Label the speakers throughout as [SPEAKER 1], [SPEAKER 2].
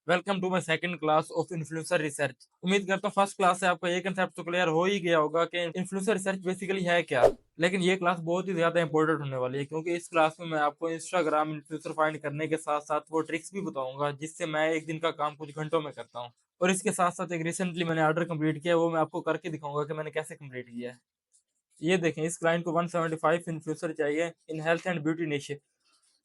[SPEAKER 1] Welcome to my second class of influencer research. उम्मीद करता हूँ फर्स्ट क्लास से आपको ये कंसेप्ट तो क्लियर हो ही गया होगा कि इन्फ्लुएंसर रिसर्च बेसिकली है क्या। लेकिन ये क्लास बहुत ही ज्यादा इंपॉर्टेंट होने वाली है क्योंकि इस क्लास में मैं आपको इंस्टाग्राम इन्फ्लुएंसर फाइंड करने के साथ साथ वो ट्रिक्स भी बताऊंगा जिससे मैं एक दिन का काम कुछ घंटों में करता हूँ। और इसके साथ साथ एक रिसेंटली मैंने ऑर्डर कंप्लीट किया है, वो मैं आपको करके दिखाऊंगा कि मैंने कैसे कंप्लीट किया है। ये देखें, इस क्लाइंट को 175 इन्फ्लुएंसर चाहिए इन हेल्थ एंड ब्यूटी निश।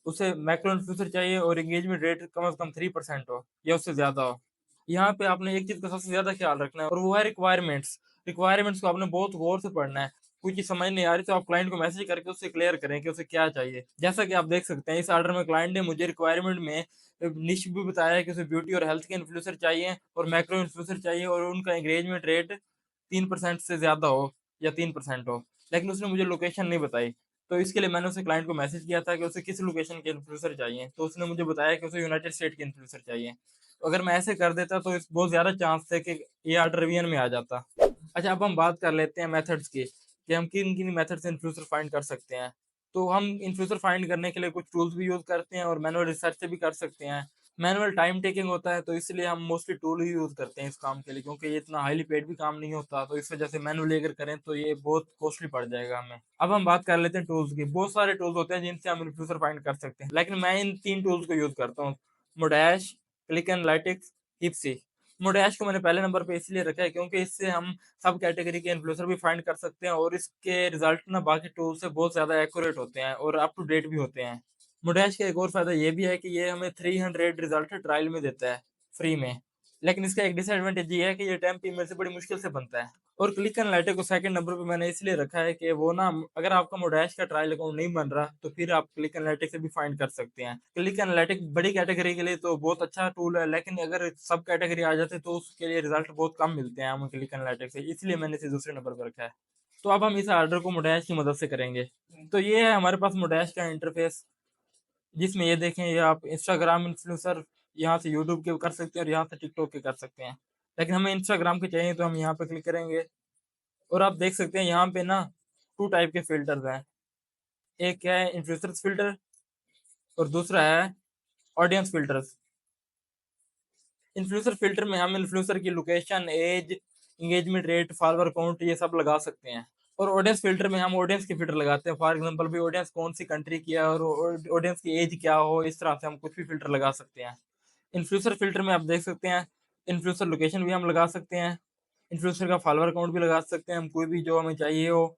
[SPEAKER 1] उसे मैक्रो इन्फ्लुएंसर चाहिए और एंगेजमेंट रेट कम से कम 3% हो या उससे ज्यादा हो। यहाँ पे आपने एक चीज का सबसे ज्यादा ख्याल रखना है और वो है रिक्वायरमेंट्स। रिक्वायरमेंट्स को आपने बहुत गौर से पढ़ना है। कोई चीज समझ नहीं आ रही तो आप क्लाइंट को मैसेज करके उससे क्लियर करें कि उसे क्या चाहिए। जैसा कि आप देख सकते हैं, इस ऑर्डर में क्लाइंट ने मुझे रिक्वायरमेंट में निश भी बताया है कि उसे ब्यूटी और हेल्थ के इन्फ्लुएंसर चाहिए और मैक्रो इन्फ्लुएंसर चाहिए और उनका एंगेजमेंट रेट 3% से ज्यादा हो या 3% हो। लेकिन उसने मुझे लोकेशन नहीं बताई। तो इसके लिए मैंने उसे क्लाइंट को मैसेज किया था कि उसे किस लोकेशन के इन्फ्लुएंसर चाहिए, तो उसने मुझे बताया कि उसे यूनाइटेड स्टेट के इन्फ्लुएंसर चाहिए। तो अगर मैं ऐसे कर देता तो बहुत ज़्यादा चांस थे कि ये ऑर्डर रिवीजन में आ जाता। अच्छा, अब हम बात कर लेते हैं मेथड्स की कि हम किन किन मेथड से इन्फ्लुएंसर फाइंड कर सकते हैं। तो हम इन्फ्लुएंसर फाइंड करने के लिए कुछ टूल्स भी यूज़ करते हैं और मैनुअल रिसर्च से भी कर सकते हैं। मैनुअल टाइम टेकिंग होता है तो इसलिए हम मोस्टली टूल ही यूज़ करते हैं इस काम के लिए, क्योंकि ये इतना हाईली पेड भी काम नहीं होता, तो इस वजह से मैनुअली अगर करें तो ये बहुत कॉस्टली पड़ जाएगा हमें। अब हम बात कर लेते हैं टूल्स की। बहुत सारे टूल्स होते हैं जिनसे हम इन्फ्लुएंसर फाइंड कर सकते हैं, लेकिन मैं इन 3 टूल्स को यूज़ करता हूँ। मोडैश, क्लिक एनालिटिक्स, हिप्सी। मोडैश को मैंने पहले नंबर पे इसलिए रखा है क्योंकि इससे हम सब कैटेगरी के इन्फ्लुएंसर भी फाइंड कर सकते हैं और इसके रिजल्ट ना बाकी टूल से बहुत ज़्यादा एक्यूरेट होते हैं और अप टू डेट भी होते हैं। मोडैश का एक और फायदा ये भी है कि ये हमें 300 रिजल्ट ट्रायल में देता है, फ्री में। लेकिन इसका एक डिसएडवांटेज ये है कि ये 10 पीएम से बड़ी मुश्किल से बनता है। और क्लिक एनालिटिक्स को सेकंड नंबर पे मैंने इसलिए रखा है कि वो ना, अगर आपका मोडैश का ट्रायल अकाउंट नहीं बन रहा तो फिर आप क्लिक एनालिटिक्स से भी फाइंड कर सकते हैं। क्लिक एनालिटिक्स बड़ी कैटेगरी के लिए तो बहुत अच्छा टूल है, लेकिन अगर सब कैटेगरी आ जाते तो उसके लिए रिजल्ट बहुत कम मिलते हैं हमें क्लिक एनालिटिक्स से, इसलिए मैंने इसे दूसरे नंबर पर रखा है। तो अब हम इस ऑर्डर को मोडैश की मदद से करेंगे। तो ये है हमारे पास मोडैश का इंटरफेस, जिसमें ये देखें, ये आप इंस्टाग्राम इन्फ्लुएंसर यहाँ से यूट्यूब के कर सकते हैं और यहाँ से टिकटॉक के कर सकते हैं। लेकिन हमें इंस्टाग्राम के चाहिए तो हम यहाँ पे क्लिक करेंगे और आप देख सकते हैं यहाँ पे ना 2 टाइप के फिल्टर्स हैं। एक है इन्फ्लुएंसर्स फिल्टर और दूसरा है ऑडियंस फिल्टर्स। इन्फ्लुएंसर फिल्टर में हम इन्फ्लुएंसर की location, age, engagement rate, follower count ये सब लगा सकते हैं। और ऑडियंस फिल्टर में हम ऑडियंस की फिल्टर लगाते हैं। फॉर एग्जांपल भी ऑडियंस कौन सी कंट्री की है और ऑडियंस की एज क्या हो, इस तरह से हम कुछ भी फिल्टर लगा सकते हैं। इन्फ्लुएंसर फिल्टर में आप देख सकते हैं, इन्फ्लुएंसर लोकेशन भी हम लगा सकते हैं, इन्फ्लुएंसर का फॉलोअर अकाउंट भी लगा सकते हैं, हम कोई भी जो हमें चाहिए हो,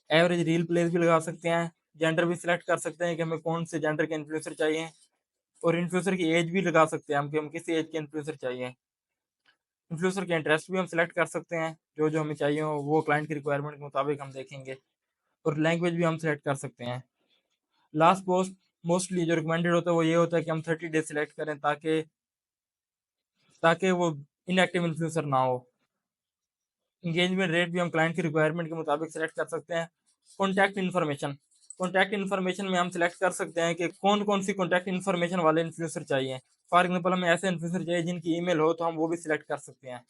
[SPEAKER 1] एवरेज रील प्लेस भी लगा सकते हैं, जेंडर भी सिलेक्ट कर सकते हैं कि हमें कौन से जेंडर के इन्फ्लुएंसर चाहिए, और इन्फ्लुएंसर की एज भी लगा सकते हैं हम कि हम किस एज के इन्फ्लुएंसर चाहिए। इन्फ्लुएंसर के इंटरेस्ट भी हम सिलेक्ट कर सकते हैं, जो जो हमें चाहिए हो वो क्लाइंट की रिक्वायरमेंट के मुताबिक हम देखेंगे, और लैंग्वेज भी हम सिलेक्ट कर सकते हैं। लास्ट पोस्ट मोस्टली जो रिकमेंडेड होता है वो ये होता है कि हम 30 डेज सिलेक्ट करें ताकि ताकि वो इनएक्टिव इन्फ्लुएंसर ना हो। एंगेजमेंट रेट भी हम क्लाइंट की रिक्वायरमेंट के मुताबिक सेलेक्ट कर सकते हैं। कॉन्टैक्ट इन्फॉर्मेशन, कॉन्टैक्ट इन्फॉर्मेशन में हम सिलेक्ट कर सकते हैं कि कौन कौन सी कॉन्टैक्ट इन्फॉर्मेशन वाले इन्फ्लुएंसर चाहिए। फॉर एग्जांपल हमें ऐसे इन्फ्लुएंसर चाहिए जिनकी ईमेल हो तो हम वो भी सिलेक्ट कर सकते हैं।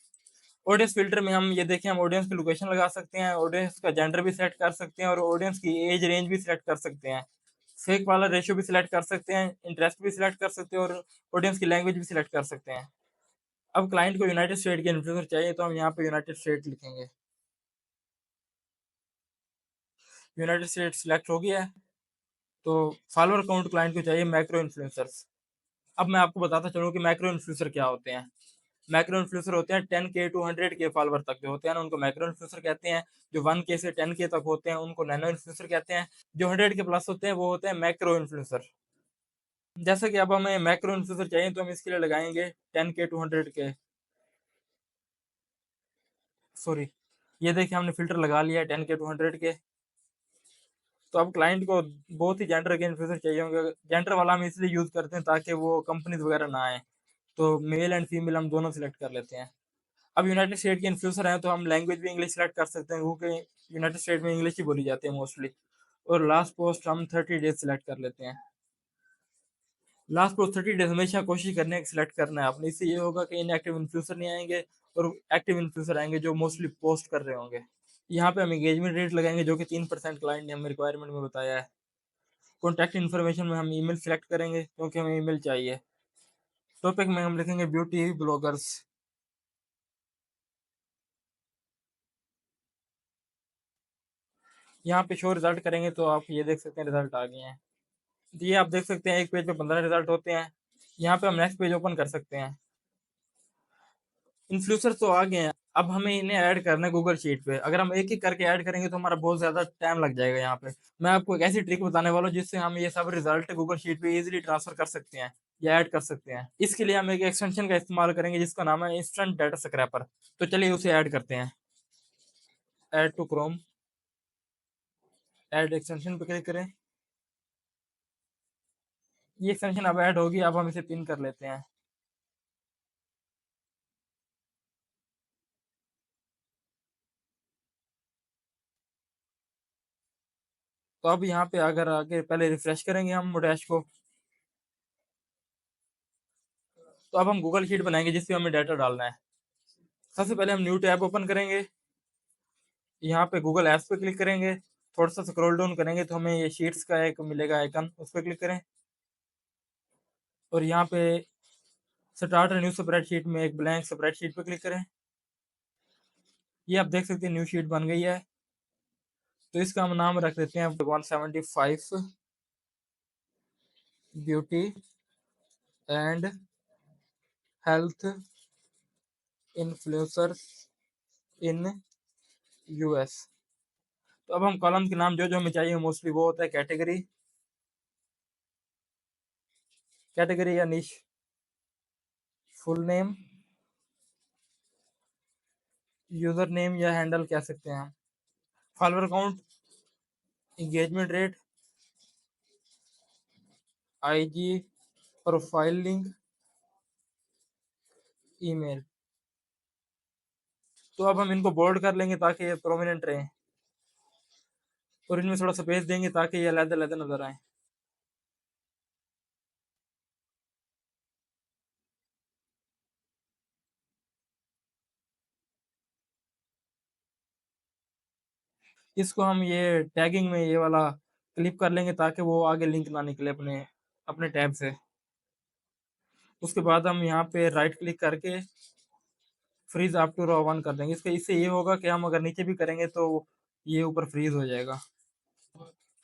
[SPEAKER 1] ऑडियंस फिल्टर में हम ये देखें, हम ऑडियंस की लोकेशन लगा सकते हैं, ऑडियंस का जेंडर भी सिलेक्ट कर सकते हैं और ऑडियंस की एज रेंज भी सिलेक्ट कर सकते हैं। फेक वाला रेशियो भी सिलेक्ट कर सकते हैं, इंटरेस्ट भी सिलेक्ट कर सकते हैं और ऑडियंस की लैंग्वेज भी सिलेक्ट कर सकते हैं। अब क्लाइंट को यूनाइटेड स्टेट के इन्फ्लुएंसर चाहिए तो हम यहाँ पे यूनाइटेड स्टेट लिखेंगे। यूनाइटेड स्टेट सिलेक्ट हो गया है। तो फॉलोअर अकाउंट क्लाइंट को चाहिए मैक्रो इन्फ्लुएंसर्स। अब मैं आपको बताता चलूँ कि मैक्रो इन्फ्लुएंसर क्या होते हैं। मैक्रो इन्फ्लुएंसर होते हैं 10K टू 100K फॉलोअर तक जो होते हैं ना, उनको मैक्रो इन्फ्लुएंसर कहते हैं। जो 1K से 10K तक होते हैं उनको नैनो इन्फ्लुएंसर कहते हैं। जो 100K प्लस होते हैं वो होते हैं मैक्रो इन्फ्लुएंसर। जैसे कि अब हमें मैक्रो इन्फ्लुएंसर चाहिए तो हम इसके लिए लगाएंगे 10K टू 100K। सॉरी, ये देखिए हमने फिल्टर लगा लिया है 10K टू 100K। तो अब क्लाइंट को बहुत ही जेंडर के इन्फ्लुएंसर चाहिए होंगे। जेंडर वाला हम इसलिए यूज करते हैं ताकि वो कंपनीज वगैरह ना आए। तो मेल एंड फीमेल हम दोनों सिलेक्ट कर लेते हैं। अब यूनाइटेड स्टेट के इन्फ्लुएंसर हैं तो हम लैंग्वेज भी इंग्लिश सेलेक्ट कर सकते हैं क्योंकि यूनाइटेड स्टेट में इंग्लिश ही बोली जाती है मोस्टली। और लास्ट पोस्ट हम 30 डेज सेलेक्ट कर लेते हैं। लास्ट पोस्ट 30 डेज हमेशा कोशिश करने की सिलेक्ट करना है आपने, इससे ये होगा कि इनएक्टिव इन्फ्लुएंसर नहीं आएंगे और एक्टिव इन्फ्लुएंसर आएंगे जो मोस्टली पोस्ट कर रहे होंगे। यहाँ पे हम एंगेजमेंट रेट लगाएंगे जो कि 3% क्लाइंट ने हमें रिक्वायरमेंट में बताया है। कॉन्टैक्ट इन्फॉर्मेशन में हम ईमेल सेलेक्ट करेंगे क्योंकि हमें ईमेल चाहिए। टॉपिक में हम लिखेंगे ब्यूटी ब्लॉगर्स। यहाँ पे शो रिजल्ट करेंगे तो आप ये देख सकते हैं रिजल्ट आ गए हैं। ये आप देख सकते हैं एक पेज पे 15 रिजल्ट होते हैं। यहाँ पे हम नेक्स्ट पेज ओपन कर सकते हैं। इन्फ्लुएंसर तो आ गए हैं, अब हमें इन्हें ऐड करना है गूगल शीट पे। अगर हम एक एक करके ऐड करेंगे तो हमारा बहुत ज्यादा टाइम लग जाएगा यहाँ पे। मैं आपको एक ऐसी ट्रिक बताने वाला हूँ जिससे हम ये सब रिजल्ट गूगल शीट पे इजीली ट्रांसफर कर सकते हैं या ऐड कर सकते हैं। इसके लिए हम एक एक्सटेंशन का इस्तेमाल करेंगे जिसका नाम है इंस्टेंट डाटा स्क्रैपर। तो चलिए उसे ऐड करते हैं। Add to Chrome, add extension पे क्लिक करें। ये एक्सटेंशन अब ऐड होगी, अब हम इसे पिन कर लेते हैं। तो अब यहाँ पे अगर आगे पहले रिफ्रेश करेंगे हम डैश को, तो अब हम गूगल शीट बनाएंगे जिसपे हमें डाटा डालना है। सबसे पहले हम न्यू टैब ओपन करेंगे। यहाँ पे गूगल एप्स पे क्लिक करेंगे। थोड़ा सा स्क्रॉल डाउन करेंगे तो हमें ये शीट्स का एक मिलेगा आइकन, उस पर क्लिक करें। और यहाँ पे स्टार्ट न्यू स्प्रेडशीट में एक ब्लैंक स्प्रेडशीट पे क्लिक करें। ये आप देख सकते हैं न्यू शीट बन गई है। तो इसका हम नाम रख देते हैं 175 beauty and health influencers in US. तो अब हम कॉलम के नाम जो जो हमें चाहिए मोस्टली वो होता है कैटेगरी, कैटेगरी या निश, फुल नेम, यूजर नेम या हैंडल कह सकते हैं, follower count, engagement rate, IG, profile link, email. तो अब हम इनको बोल्ड कर लेंगे ताकि ये प्रोमिनेंट रहे, और इनमें थोड़ा स्पेस देंगे ताकि ये अलग अलग नजर आए। इसको हम ये टैगिंग में ये वाला क्लिप कर लेंगे ताकि वो आगे लिंक ना निकले अपने अपने टैब से। उसके बाद हम यहाँ पे राइट क्लिक करके freeze up to row one कर देंगे। इसके इससे ये होगा कि हम अगर नीचे भी करेंगे तो ये ऊपर फ्रीज हो जाएगा।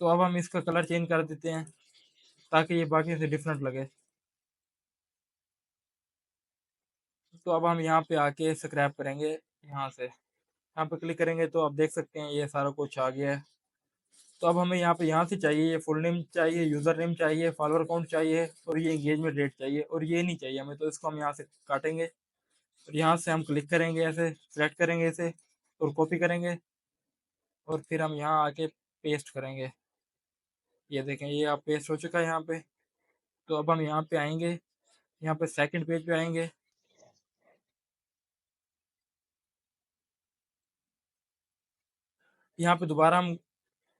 [SPEAKER 1] तो अब हम इसका कलर चेंज कर देते हैं ताकि ये बाकी से डिफरेंट लगे। तो अब हम यहाँ पे आके स्क्रैप करेंगे यहाँ से। यहाँ पे क्लिक करेंगे तो आप देख सकते हैं ये सारा कुछ आ गया है। तो अब हमें यहाँ से चाहिए, ये फुल नेम चाहिए, यूजर नेम चाहिए, फॉलोअर काउंट चाहिए, और ये एंगेजमेंट रेट चाहिए, और ये नहीं चाहिए हमें। तो इसको हम यहाँ से काटेंगे और यहाँ से हम क्लिक करेंगे, ऐसे सेलेक्ट करेंगे इसे और कॉपी करेंगे, और फिर हम यहाँ आके पेस्ट करेंगे। ये देखें ये आप पेस्ट हो चुका है यहाँ पे। तो अब हम यहाँ पे आएंगे, यहाँ पे सेकंड पेज पे आएंगे। यहाँ पे दोबारा हम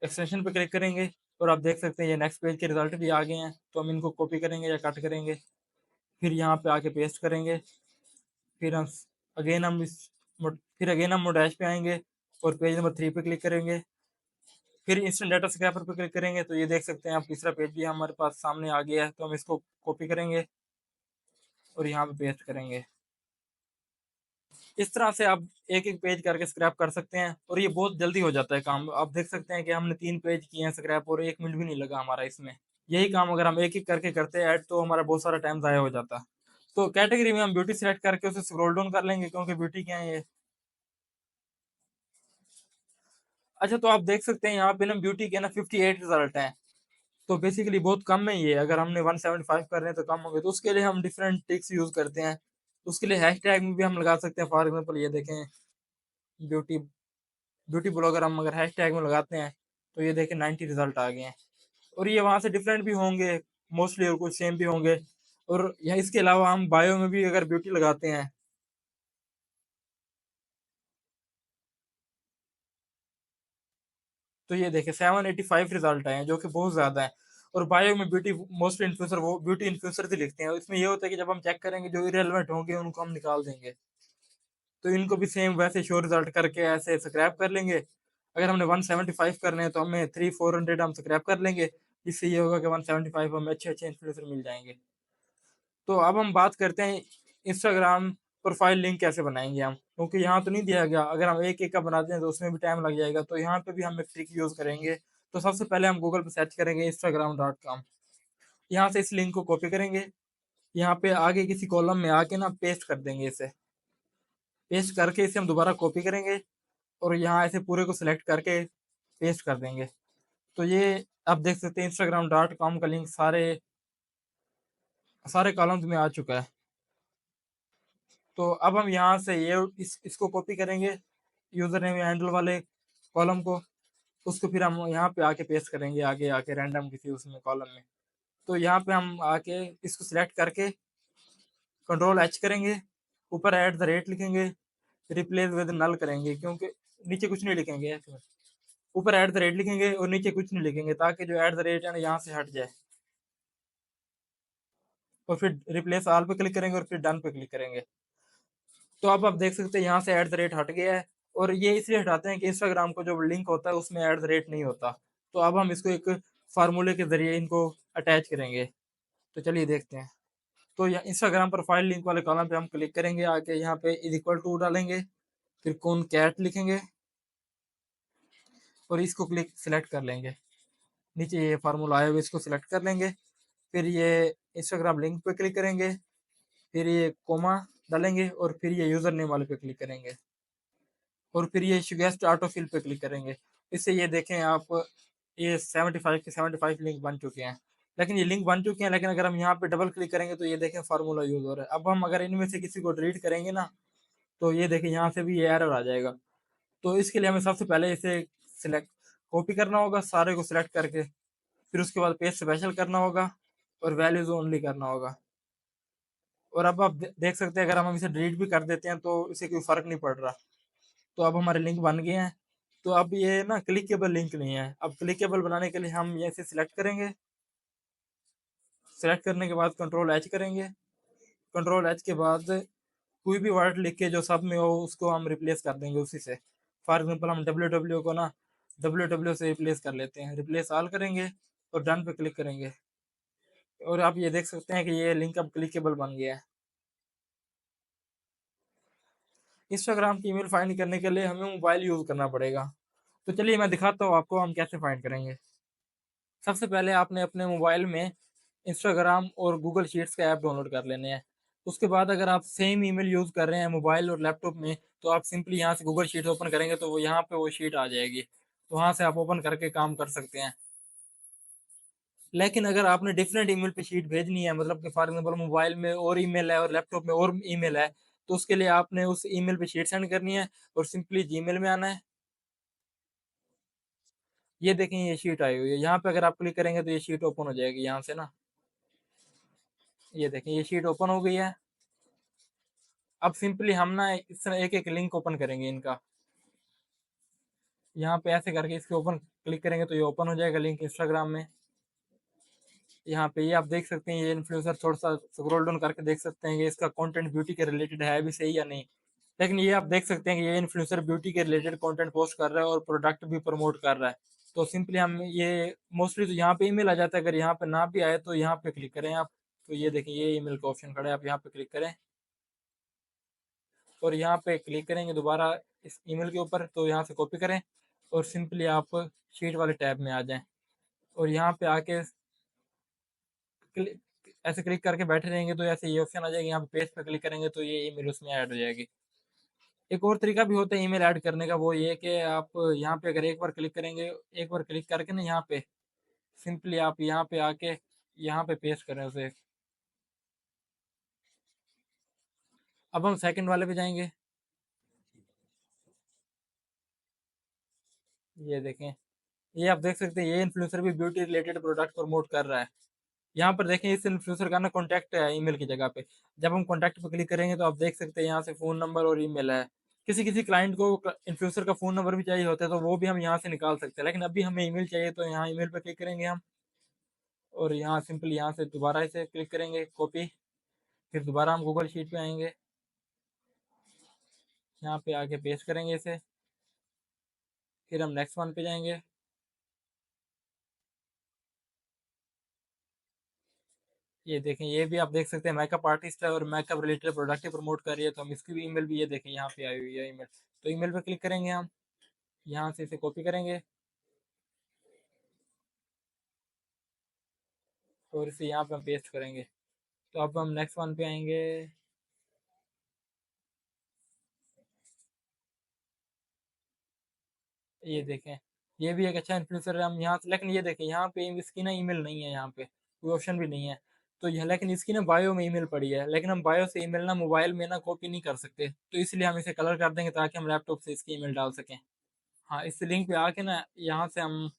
[SPEAKER 1] एक्सटेंशन पे क्लिक करेंगे और आप देख सकते हैं ये नेक्स्ट पेज के रिजल्ट भी आ गए हैं। तो हम इनको कॉपी करेंगे या कट करेंगे, फिर यहाँ पे आके पेस्ट करेंगे। फिर हम अगेन हम इस फिर अगेन हम डैश पे आएंगे और पेज नंबर 3 पे क्लिक करेंगे। फिर इंस्टेंट डाटा स्क्रैपर पे क्लिक करेंगे तो ये देख सकते हैं आप तीसरा पेज भी हमारे पास सामने आ गया है। तो हम इसको कॉपी करेंगे और यहाँ पे पेस्ट करेंगे। इस तरह से आप एक एक पेज करके स्क्रैप कर सकते हैं और ये बहुत जल्दी हो जाता है काम। आप देख सकते हैं कि हमने 3 पेज किए हैं स्क्रैप और 1 मिनट भी नहीं लगा हमारा इसमें। यही काम अगर हम एक एक करके करते ऐड तो हमारा बहुत सारा टाइम ज़ाया हो जाता। तो कैटेगरी में हम ब्यूटी सेलेक्ट करके उसे स्क्रॉल डाउन कर लेंगे क्योंकि ब्यूटी क्या है ये। अच्छा, तो आप देख सकते हैं यहाँ पे ना ब्यूटी के ना 58 रिजल्ट हैं। तो बेसिकली बहुत कम है ये। अगर हमने 175 कर रहे हैं तो कम होंगे। तो उसके लिए हम डिफरेंट ट्रिक्स यूज करते हैं। उसके लिए हैश टैग में भी हम लगा सकते हैं। फॉर एग्जाम्पल ये देखें ब्यूटी ब्यूटी ब्लॉगर, हम अगर हैश टैग में लगाते हैं तो ये देखें 90 रिजल्ट आ गए हैं। और ये वहाँ से डिफरेंट भी होंगे मोस्टली और कुछ सेम भी होंगे। और यहाँ इसके अलावा हम बायो में भी अगर ब्यूटी लगाते हैं तो ये देखें 785 रिजल्ट आए हैं जो कि बहुत ज्यादा है। और बायो में ब्यूटी मोस्ट इन्फ्लुएंसर वो ब्यूटी इन्फ्लुएंसर ही लिखते हैं। इसमें ये होता है कि जब हम चेक करेंगे जो इरेलीवेंट होंगे उनको हम निकाल देंगे। तो इनको भी सेम वैसे शो रिजल्ट करके ऐसे स्क्रैप कर लेंगे। अगर हमने 175 करने हैं तो हमें 300-400 हम स्क्रैप कर लेंगे। इससे ये होगा कि 175 हमें अच्छे अच्छे इन्फ्लुएंसर मिल जाएंगे। तो अब हम बात करते हैं इंस्टाग्राम प्रोफाइल लिंक कैसे बनाएँगे हम, क्योंकि यहाँ तो नहीं दिया गया, अगर हम एक-एक का बनाते हैं तो उसमें भी टाइम लग जाएगा, तो यहाँ पे भी हम एक ट्रिक यूज़ करेंगे। तो सबसे पहले हम गूगल पे सर्च करेंगे instagram.com, यहाँ से इस लिंक को कॉपी करेंगे, यहाँ पे आगे किसी कॉलम में आके ना पेस्ट कर देंगे इसे। पेस्ट करके इसे हम दोबारा कॉपी करेंगे और यहाँ ऐसे पूरे को सिलेक्ट करके पेस्ट कर देंगे। तो ये आप देख सकते हैं instagram.com का लिंक सारे सारे कॉलम्स में आ चुका है। तो अब हम यहाँ से ये इसको कॉपी करेंगे, यूज़र नेम हैंडल वाले कॉलम को, उसको फिर हम यहाँ पे आके पेस्ट करेंगे आगे आके रैंडम किसी उसमें कॉलम में। तो यहाँ पे हम आके इसको सिलेक्ट करके कंट्रोल एच करेंगे, ऊपर एट द रेट लिखेंगे, रिप्लेस विद नल करेंगे, क्योंकि नीचे कुछ नहीं लिखेंगे, ऊपर एट द रेट लिखेंगे और नीचे कुछ नहीं लिखेंगे, ताकि जो एट द रेट है ना यहाँ से हट जाए। और फिर रिप्लेस ऑल पे क्लिक करेंगे और फिर डन पे क्लिक करेंगे। तो अब आप देख सकते हैं यहाँ से एट द रेट हट गया है, और ये इसलिए हटाते हैं कि इंस्टाग्राम को जो लिंक होता है उसमें एट द रेट नहीं होता। तो अब हम इसको एक फार्मूले के जरिए इनको अटैच करेंगे। तो चलिए देखते हैं। तो यहाँ इंस्टाग्राम प्रोफाइल लिंक वाले कॉलम पे हम क्लिक करेंगे, आके यहाँ पे इज इक्वल टू डालेंगे, फिर कौन कैट लिखेंगे और इसको क्लिक सिलेक्ट कर लेंगे। नीचे ये फार्मूला आया हुआ, इसको सिलेक्ट कर लेंगे, फिर ये इंस्टाग्राम लिंक पे क्लिक करेंगे, फिर ये कोमा डालेंगे और फिर ये यूज़र नेम वाले पे क्लिक करेंगे और फिर ये सुगेस्ट ऑटो फिल पे क्लिक करेंगे। इससे ये देखें आप, ये 75 के 75 लिंक बन चुके हैं। लेकिन ये लिंक बन चुके हैं, लेकिन अगर हम यहाँ पे डबल क्लिक करेंगे तो ये देखें फार्मूला यूज़ हो रहा है। अब हम अगर इनमें से किसी को डिलीट करेंगे ना, तो ये देखिए यहाँ से भी ये एरर आ जाएगा। तो इसके लिए हमें सबसे पहले इसे सिलेक्ट कॉपी करना होगा सारे को सिलेक्ट करके, फिर उसके बाद पेस्ट स्पेशल करना होगा और वैल्यूज़ ओनली करना होगा। और अब आप देख सकते हैं, अगर हम इसे डिलीट भी कर देते हैं तो इससे कोई फ़र्क नहीं पड़ रहा। तो अब हमारे लिंक बन गए हैं। तो अब ये ना क्लिकेबल लिंक नहीं है। अब क्लिकेबल बनाने के लिए हम ये इसे सिलेक्ट करेंगे। सिलेक्ट करने के बाद कंट्रोल एच करेंगे। कंट्रोल एच के बाद कोई भी वर्ड लिख के जो सब में हो उसको हम रिप्लेस कर देंगे उसी से। फॉर एग्जांपल हम डब्ल्यू डब्ल्यू को ना डब्ल्यू डब्ल्यू से रिप्लेस कर लेते हैं। रिप्लेस ऑल करेंगे और डन पे क्लिक करेंगे। और आप ये देख सकते हैं कि ये लिंक अब क्लिकेबल बन गया है। इंस्टाग्राम की ईमेल फाइंड करने के लिए हमें मोबाइल यूज़ करना पड़ेगा। तो चलिए मैं दिखाता हूँ आपको हम कैसे फाइंड करेंगे। सबसे पहले आपने अपने मोबाइल में इंस्टाग्राम और गूगल शीट्स का ऐप डाउनलोड कर लेने हैं। उसके बाद अगर आप सेम ईमेल यूज़ कर रहे हैं मोबाइल और लैपटॉप में, तो आप सिंपली यहाँ से गूगल शीट्स ओपन करेंगे तो वो यहाँ पे वो शीट आ जाएगी। तो वहाँ से आप ओपन करके काम कर सकते हैं। लेकिन अगर आपने डिफरेंट ईमेल पे शीट भेजनी है, मतलब कि फॉर एग्जांपल मोबाइल में और ईमेल है और लैपटॉप में और ईमेल है, तो उसके लिए आपने उस ईमेल पे शीट सेंड करनी है और सिंपली जीमेल में आना है। ये देखें ये शीट आई हुई है, यहाँ पे अगर आप क्लिक करेंगे तो ये शीट ओपन हो जाएगी यहाँ से ना। ये देखें ये शीट ओपन हो गई है। अब सिंपली हम ना इस तरह एक-एक लिंक ओपन करेंगे इनका। यहाँ पे ऐसे करके इसके ओपन क्लिक करेंगे तो ये ओपन हो जाएगा लिंक इंस्टाग्राम में। यहाँ पे ये आप देख सकते हैं, ये इन्फ्लुएंसर थोड़ा-सा स्क्रॉल डाउन करके देख सकते हैं कि इसका कंटेंट ब्यूटी के रिलेटेड है भी सही या नहीं। लेकिन ये आप देख सकते हैं कि ये इन्फ्लुएंसर ब्यूटी के रिलेटेड कंटेंट पोस्ट कर रहा है और प्रोडक्ट भी प्रमोट कर रहा है। तो सिंपली हम ये मोस्टली तो यहाँ पे ईमेल आ जाता है, अगर यहाँ पे ना भी आए तो यहाँ पे क्लिक करें आप। तो ये देखिए ये ईमेल का ऑप्शन खड़ा है, आप यहाँ पे क्लिक करें और यहाँ पे क्लिक करेंगे दोबारा इस ईमेल के ऊपर, तो यहाँ से कॉपी करें और सिंपली आप शीट वाले टैब में आ जाएँ और यहाँ पे आके ऐसे क्लिक करके बैठे रहेंगे तो ऐसे ये ऑप्शन आ जाएगी, यहाँ पे पेस्ट पे क्लिक करेंगे तो ये ईमेल उसमें ऐड हो जाएगी। एक और तरीका भी होता है ईमेल ऐड करने का, वो ये कि आप यहाँ पे अगर एक बार क्लिक करेंगे, एक बार क्लिक करके ना यहाँ पे सिंपली आप यहाँ पे आके यहाँ पे पेस्ट करें उसे। अब हम सेकंड वाले पे जाएंगे। ये देखें, ये आप देख सकते हैं ये इन्फ्लुएंसर भी ब्यूटी रिलेटेड प्रोडक्ट प्रमोट कर रहा है। यहाँ पर देखें इस इन्फ्लुएंसर का ना कॉन्टैक्ट है ईमेल की जगह पे। जब हम कॉन्टैक्ट पे क्लिक करेंगे तो आप देख सकते हैं यहाँ से फ़ोन नंबर और ईमेल है। किसी-किसी क्लाइंट को इन्फ्लुएंसर का फ़ोन नंबर भी चाहिए होता है तो वो भी हम यहाँ से निकाल सकते हैं। लेकिन अभी हमें ईमेल चाहिए तो यहाँ ईमेल पे क्लिक करेंगे हम और यहाँ सिंपली यहाँ से दोबारा इसे क्लिक करेंगे कॉपी, फिर दोबारा हम गूगल शीट पे आएँगे, यहाँ पे आके पेस्ट करेंगे इसे, फिर हम नेक्स्ट वन पे जाएँगे। ये देखें, ये भी आप देख सकते हैं मेकअप आर्टिस्ट है और मेकअप रिलेटेड प्रोडक्ट प्रमोट कर रही है, तो हम इसकी भी ईमेल भी ये देखें यहाँ पे आई हुई है ईमेल। तो ईमेल पे क्लिक करेंगे हम, यहाँ से इसे कॉपी करेंगे और इसे यहाँ पे हम पेस्ट करेंगे। तो अब हम नेक्स्ट वन पे आएंगे। ये देखें, ये भी एक अच्छा इन्फ्लुएंसर है, हम यहाँ से, लेकिन ये देखें यहाँ पे इसकी ना ईमेल नहीं है, यहाँ पे कोई ऑप्शन भी नहीं है। तो यह लेकिन इसकी ना बायो में ईमेल पड़ी है, लेकिन हम बायो से ईमेल ना मोबाइल में ना कॉपी नहीं कर सकते, तो इसलिए हम इसे कलर कर देंगे ताकि हम लैपटॉप से इसकी ईमेल डाल सकें। हाँ, इस लिंक पे आके ना यहाँ से हम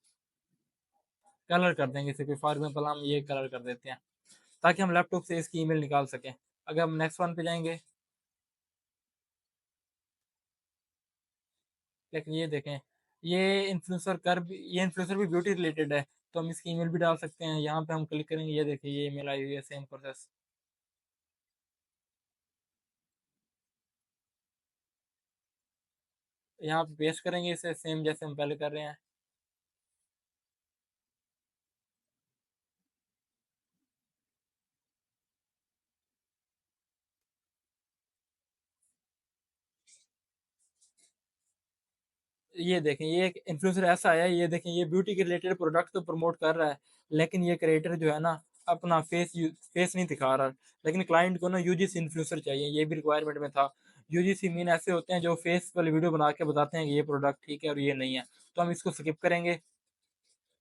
[SPEAKER 1] कलर कर देंगे इसे, फॉर एग्जाम्पल हम ये कलर कर देते हैं ताकि हम लैपटॉप से इसकी ईमेल निकाल सकें। अगर हम नेक्स्ट वन पे जाएंगे, लेकिन ये देखें, ये इन्फ्लुएंसर भी ब्यूटी रिलेटेड है, तो हम इसकी ईमेल भी डाल सकते हैं। यहाँ पे हम क्लिक करेंगे, ये देखिए ये ईमेल आई हुई है, सेम प्रोसेस। यहाँ पे पेस्ट करेंगे इसे सेम जैसे हम पहले कर रहे हैं। ये देखें, ये एक इन्फ्लुएंसर ऐसा है, ये देखें ये ब्यूटी के रिलेटेड प्रोडक्ट तो प्रमोट कर रहा है, लेकिन ये क्रिएटर जो है ना अपना फेस नहीं दिखा रहा। लेकिन क्लाइंट को ना यूजीसी इन्फ्लुएंसर चाहिए, ये भी रिक्वायरमेंट में था। यूजीसी मीन ऐसे होते हैं जो फेस वाली वीडियो बना के बताते हैं कि ये प्रोडक्ट ठीक है और ये नहीं है। तो हम इसको स्किप करेंगे,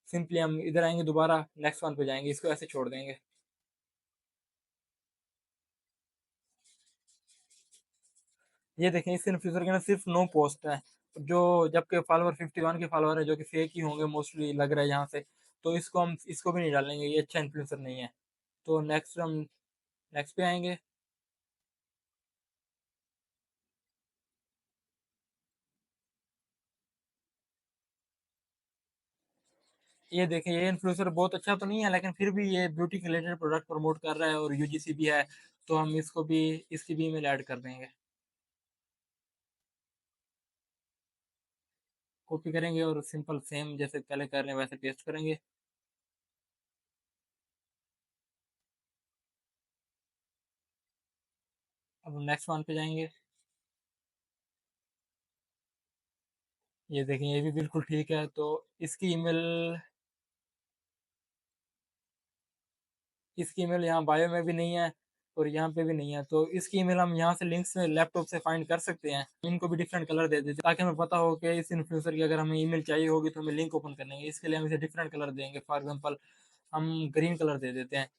[SPEAKER 1] सिंपली हम इधर आएंगे, दोबारा नेक्स्ट वन पे जाएंगे, इसको ऐसे छोड़ देंगे। ये देखें, इस इन्फ्लुएंसर के ना सिर्फ 9 पोस्ट है, जो जबकि फॉलोअर 51 के फॉलोअर है, जो कि फेक ही होंगे मोस्टली लग रहा है यहाँ से। तो इसको भी नहीं डालेंगे, ये अच्छा इन्फ्लुएंसर नहीं है। तो नेक्स्ट हम नेक्स्ट पे आएंगे। ये देखें, ये इन्फ्लुएंसर बहुत अच्छा तो नहीं है, लेकिन फिर भी ये ब्यूटी के रिलेटेड प्रोडक्ट प्रमोट कर रहा है और यूजीसी भी है, तो हम इसको भी इसकी भी ईमेल ऐड कर देंगे। कॉपी करेंगे और सिंपल सेम जैसे पहले कर रहे हैं वैसे पेस्ट करेंगे। अब हम नेक्स्ट वन पे जाएंगे। ये देखें, ये भी बिल्कुल ठीक है, तो इसकी ईमेल इसकी ईमेल यहाँ बायो में भी नहीं है और यहाँ पे भी नहीं है। तो इसकी ईमेल हम यहाँ से लिंक्स में लैपटॉप से फाइंड कर सकते हैं, इनको भी डिफरेंट कलर दे देते हैं ताकि हमें पता हो कि इस इन्फ्लुएंसर की अगर हमें ईमेल चाहिए होगी तो हमें लिंक ओपन करने है, इसके लिए हम इसे डिफरेंट कलर देंगे। फॉर एग्जांपल हम ग्रीन कलर दे देते हैं।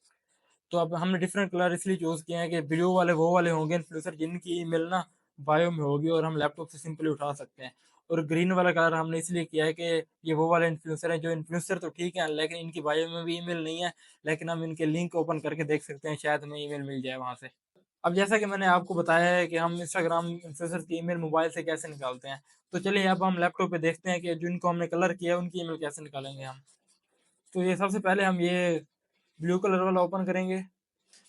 [SPEAKER 1] तो अब हमने डिफरेंट कलर इसलिए चूज किए हैं कि ब्लू वाले वो वाले होंगे इन्फ्लुएंसर जिनकी ईमेल ना बायो में होगी और हम लैपटॉप से सिंपली उठा सकते हैं। और ग्रीन वाला कलर हमने इसलिए किया है कि ये वो वाले इन्फ्लुएंसर हैं जो इन्फ्लुएंसर तो ठीक है लेकिन इनकी बायो में भी ईमेल नहीं है, लेकिन हम इनके लिंक ओपन करके देख सकते हैं, शायद हमें ईमेल मिल जाए वहां से। अब जैसा कि मैंने आपको बताया है कि हम इंस्टाग्राम इन्फ्लुएंसर की ईमेल मोबाइल से कैसे निकालते हैं, तो चलिए अब हम लैपटॉप पे देखते हैं कि जिनको हमने कलर किया है उनकी ईमेल कैसे निकालेंगे हम। तो ये सबसे पहले हम ये ब्लू कलर वाला ओपन करेंगे।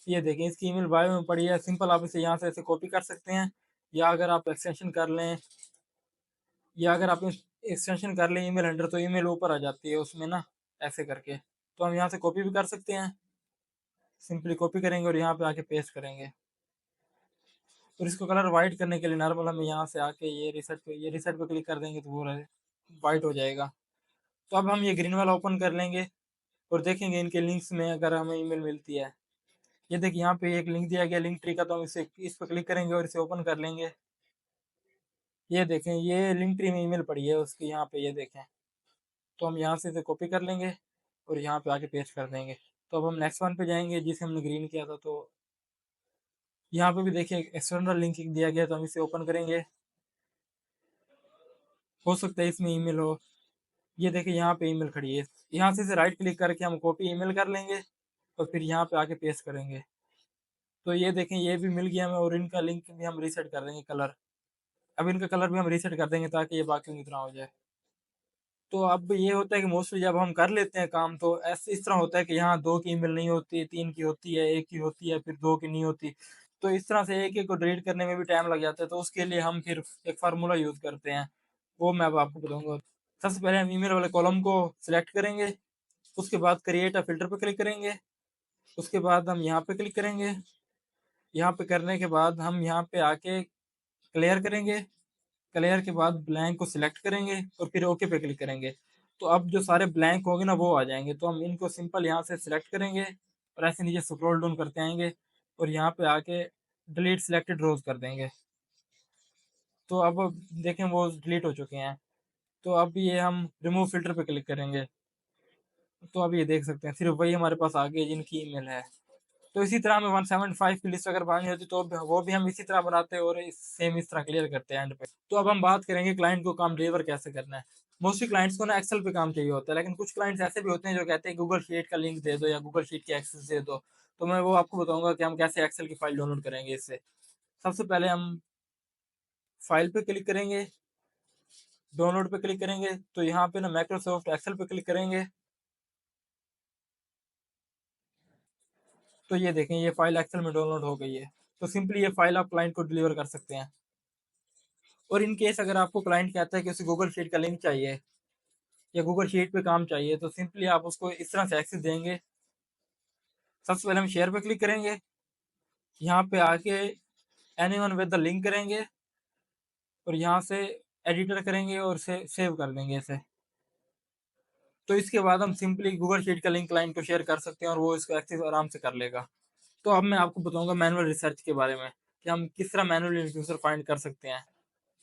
[SPEAKER 1] ये देखें, इसकी ईमेल बायो में पड़ी है, सिंपल आप इसे यहाँ से ऐसे कॉपी कर सकते हैं, या अगर आप एक्सटेंशन कर लें या अगर आप एक्सटेंशन कर लें ईमेल हेडर, तो ईमेल ऊपर आ जाती है उसमें ना, ऐसे करके। तो हम यहाँ से कॉपी भी कर सकते हैं, सिंपली कॉपी करेंगे और यहाँ पे आके पेस्ट करेंगे। और इसको कलर वाइट करने के लिए नॉर्मल हम यहाँ से आके ये रिसेट पे क्लिक कर देंगे तो वो वाइट हो जाएगा। तो अब हम ये ग्रीन वाला ओपन कर लेंगे और देखेंगे इनके लिंक्स में अगर हमें ईमेल मिलती है। ये देखिए, यहाँ पे एक लिंक दिया गया लिंक ट्री का, तो हम इस पर क्लिक करेंगे और इसे ओपन कर लेंगे। ये देखें, ये लिंक ट्री में ईमेल पड़ी है उसकी, यहाँ पे ये देखें। तो हम यहाँ से इसे कॉपी कर लेंगे और यहाँ पे आके पेस्ट कर देंगे। तो अब हम नेक्स्ट वन पे जाएंगे जिसे हमने ग्रीन किया था, तो यहाँ पे भी देखिए एक्सटर्नल लिंक दिया गया, तो हम इसे ओपन करेंगे। हो सकता है इसमें ईमेल हो। ये देखिए, यहाँ पे ईमेल खड़ी है, यहाँ से इसे राइट क्लिक करके हम कॉपी ईमेल कर लेंगे और फिर यहाँ पे आके पेस्ट करेंगे। तो ये देखें, ये भी मिल गया हमें और इनका लिंक भी हम रीसेट कर देंगे कलर। अब इनका कलर भी हम रीसेट कर देंगे ताकि ये बाकी की तरह हो जाए। तो अब ये होता है कि मोस्टली जब हम कर लेते हैं काम, तो ऐसे इस तरह होता है कि यहाँ दो की ईमेल नहीं होती, तीन की होती है, एक की होती है, फिर दो की नहीं होती। तो इस तरह से एक एक को डिलीट करने में भी टाइम लग जाता है, तो उसके लिए हम फिर एक फार्मूला यूज करते हैं, वो मैं अब आपको बताऊंगा। सबसे पहले हम ईमेल वाले कॉलम को सिलेक्ट करेंगे, उसके बाद क्रिएट अ फिल्टर पर क्लिक करेंगे उसके बाद हम यहाँ पे क्लिक करेंगे। यहाँ पे करने के बाद हम यहाँ पे आके क्लियर करेंगे। क्लियर के बाद ब्लैंक को सिलेक्ट करेंगे और फिर ओके पे क्लिक करेंगे। तो अब जो सारे ब्लैंक होंगे ना वो आ जाएंगे, तो हम इनको सिंपल यहाँ से सिलेक्ट करेंगे और ऐसे नीचे स्क्रॉल डाउन करते आएंगे और यहाँ पे आके डिलीट सिलेक्टेड रोज कर देंगे। तो अब देखें वो डिलीट हो चुके हैं। तो अब ये हम रिमूव फिल्टर पे क्लिक करेंगे, तो अब ये देख सकते हैं सिर्फ वही हमारे पास आ गए जिनकी ईमेल है। तो इसी तरह हमें 175 की लिस्ट अगर बनानी होती तो वो भी हम इसी तरह बनाते हैं और सेम इस तरह क्लियर करते हैं एंड पे। तो अब हम बात करेंगे क्लाइंट को काम डिलीवर कैसे करना है। मोस्टली क्लाइंट्स को ना एक्सेल पे काम चाहिए होता है, लेकिन कुछ क्लाइंट्स ऐसे भी होते हैं जो कहते हैं गूगल शीट का लिंक दे दो या गूगल शीट की एक्सेस दे दो। तो मैं वो आपको बताऊंगा कि हम कैसे एक्सेल की फाइल डाउनलोड करेंगे इससे। सबसे पहले हम फाइल पे क्लिक करेंगे, डाउनलोड पे क्लिक करेंगे, तो यहाँ पे ना माइक्रोसॉफ्ट एक्सेल पे क्लिक करेंगे। तो ये देखें ये फाइल एक्सेल में डाउनलोड हो गई है। तो सिंपली ये फाइल आप क्लाइंट को डिलीवर कर सकते हैं। और इन केस अगर आपको क्लाइंट कहता है कि उसे गूगल शीट का लिंक चाहिए या गूगल शीट पे काम चाहिए, तो सिंपली आप उसको इस तरह से एक्सेस देंगे। सबसे पहले हम शेयर पे क्लिक करेंगे, यहाँ पे आके एनीवन विद द लिंक करेंगे और यहाँ से एडिटर करेंगे और से सेव कर देंगे इसे। तो इसके बाद हम सिंपली गूगल शीट का लिंक क्लाइंट को शेयर कर सकते हैं और वो इसको एक्सेस आराम से कर लेगा। तो अब मैं आपको बताऊंगा मैनुअल रिसर्च के बारे में कि हम किस तरह मैनुअल इन्फ्लुएंसर फाइंड कर सकते हैं।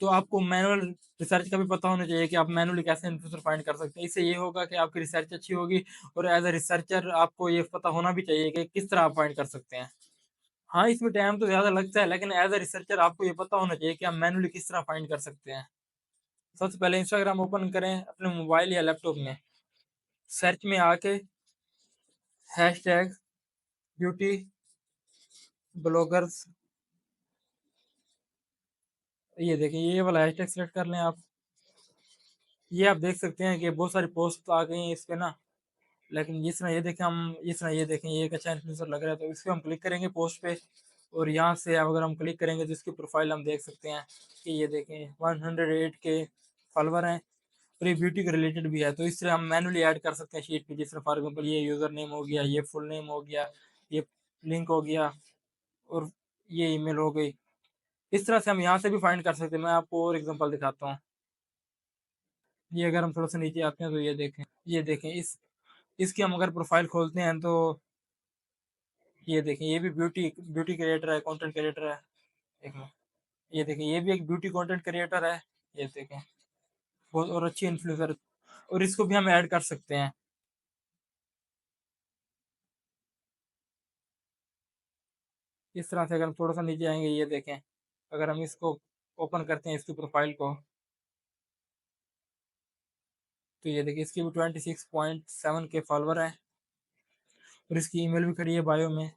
[SPEAKER 1] तो आपको मैनुअल रिसर्च का भी पता होना चाहिए कि आप मैनुअली कैसे इन्फ्लुएंसर फाइंड कर सकते हैं। इससे ये होगा कि आपकी रिसर्च अच्छी होगी और एज अ रिसर्चर आपको ये पता होना भी चाहिए कि किस तरह आप फाइंड कर सकते हैं। हाँ, इसमें टाइम तो ज़्यादा लगता है, लेकिन एज अ रिसर्चर आपको ये पता होना चाहिए कि आप मैनुअली किस तरह फाइंड कर सकते हैं। सबसे पहले इंस्टाग्राम ओपन करें अपने मोबाइल या लैपटॉप में, सर्च में आके हैश टैग ब्यूटी ब्लॉगर्स, ये देखिए ये वाला हैश टैग सेलेक्ट कर लें आप। ये आप देख सकते हैं कि बहुत सारी पोस्ट आ गई हैं इस पे ना, लेकिन जिस तरह ये देखें हम इस तरह ये देखें ये एक अच्छा इन्फ्लुएंसर लग रहा है, तो इस पर हम क्लिक करेंगे पोस्ट पे। और यहाँ से अगर हम क्लिक करेंगे तो इसकी प्रोफाइल हम देख सकते हैं कि ये देखें 108 के फॉलोवर हैं और ये ब्यूटी के रिलेटेड भी है। तो इस तरह हम मैनुअली ऐड कर सकते हैं शीट पे, जिस तरह फॉर एग्जाम्पल ये यूज़र नेम हो गया, ये फुल नेम हो गया, ये लिंक हो गया और ये ईमेल हो गई। इस तरह से हम यहाँ से भी फाइंड कर सकते हैं। मैं आपको और एग्जांपल दिखाता हूँ। ये अगर हम थोड़ा सा नीचे आते हैं तो ये देखें इसकी हम अगर प्रोफाइल खोलते हैं तो ये देखें ये भी ब्यूटी ब्यूटी क्रिएटर है, कंटेंट क्रिएटर है। एक मिनट, ये देखें ये भी एक ब्यूटी कंटेंट क्रिएटर है। ये देखें बहुत और अच्छी इन्फ्लुएंसर, और इसको भी हम ऐड कर सकते हैं। इस तरह से अगर हम थोड़ा सा नीचे आएंगे ये देखें, अगर हम इसको ओपन करते हैं इसकी प्रोफाइल को, तो ये देखिए इसकी भी 26.7 के फॉलोवर है और इसकी ईमेल भी खड़ी है बायो में।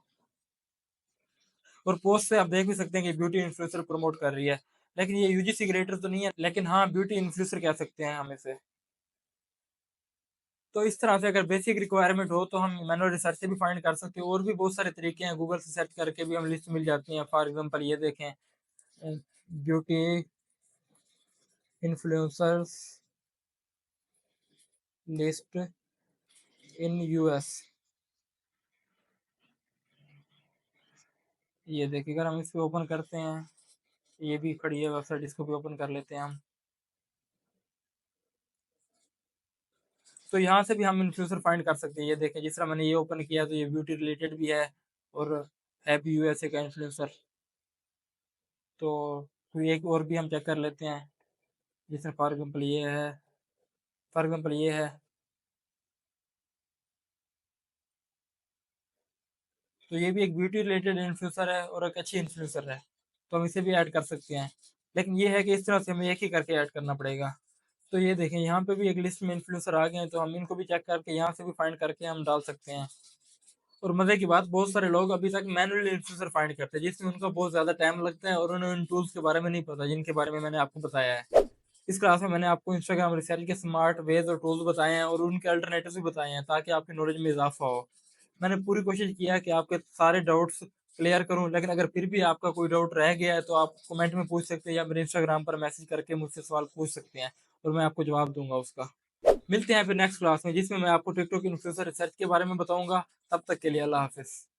[SPEAKER 1] और पोस्ट से आप देख भी सकते हैं कि ब्यूटी इन्फ्लुएंसर प्रमोट कर रही है, लेकिन ये यूजीसी क्रिएटर तो नहीं है, लेकिन हाँ ब्यूटी इन्फ्लुएंसर कह सकते हैं हम इसे। तो इस तरह से अगर बेसिक रिक्वायरमेंट हो तो हम मैनुअल रिसर्च से भी फाइंड कर सकते हैं। और भी बहुत सारे तरीके हैं, गूगल से सर्च करके भी हम लिस्ट मिल जाती हैं। फॉर एग्जांपल ये देखें beauty influencers list in US, ये देखिए अगर हम इस पे ओपन करते हैं, ये भी खड़ी है वेबसाइट, इसको भी ओपन कर लेते हैं हम। तो यहाँ से भी हम इन्फ्लुएंसर फाइंड कर सकते हैं। ये देखें जिस तरह मैंने ये ओपन किया तो ये ब्यूटी रिलेटेड भी है और है भी यूएसए का इन्फ्लुएंसर। तो कोई एक और भी हम चेक कर लेते हैं, जैसे फॉर एग्जाम्पल ये है, तो ये भी एक ब्यूटी रिलेटेड इन्फ्लुएंसर है और एक अच्छी इन्फ्लुएंसर है। तो हम इसे भी ऐड कर सकते हैं, लेकिन ये है कि इस तरह से हमें एक ही करके ऐड करना पड़ेगा। तो ये देखें यहाँ पे भी एक लिस्ट में इन्फ्लुएंसर आ गए हैं, तो हम इनको भी चेक करके यहाँ से भी फाइंड करके हम डाल सकते हैं। और मजे की बात, बहुत सारे लोग अभी तक मैनुअली इन्फ्लुएंसर फाइंड करते हैं जिसमें उनका बहुत ज़्यादा टाइम लगता है और उन्हें उन टूल्स के बारे में नहीं पता जिनके बारे में मैंने आपको बताया है। इस क्लास में मैंने आपको इंस्टाग्राम रिसर्च के स्मार्ट वेज और टूल्स बताए हैं और उनके अल्टरनेटिव्स भी बताए हैं ताकि आपकी नॉलेज में इजाफा हो। मैंने पूरी कोशिश किया है कि आपके सारे डाउट्स क्लियर करूं, लेकिन अगर फिर भी आपका कोई डाउट रह गया है तो आप कमेंट में पूछ सकते हैं या मेरे इंस्टाग्राम पर मैसेज करके मुझसे सवाल पूछ सकते हैं और मैं आपको जवाब दूंगा उसका। मिलते हैं फिर नेक्स्ट क्लास में, जिसमें मैं आपको टिकटॉक इन्फ्लुएंसर रिसर्च के बारे में बताऊंगा। तब तक के लिए अल्लाह हाफिज।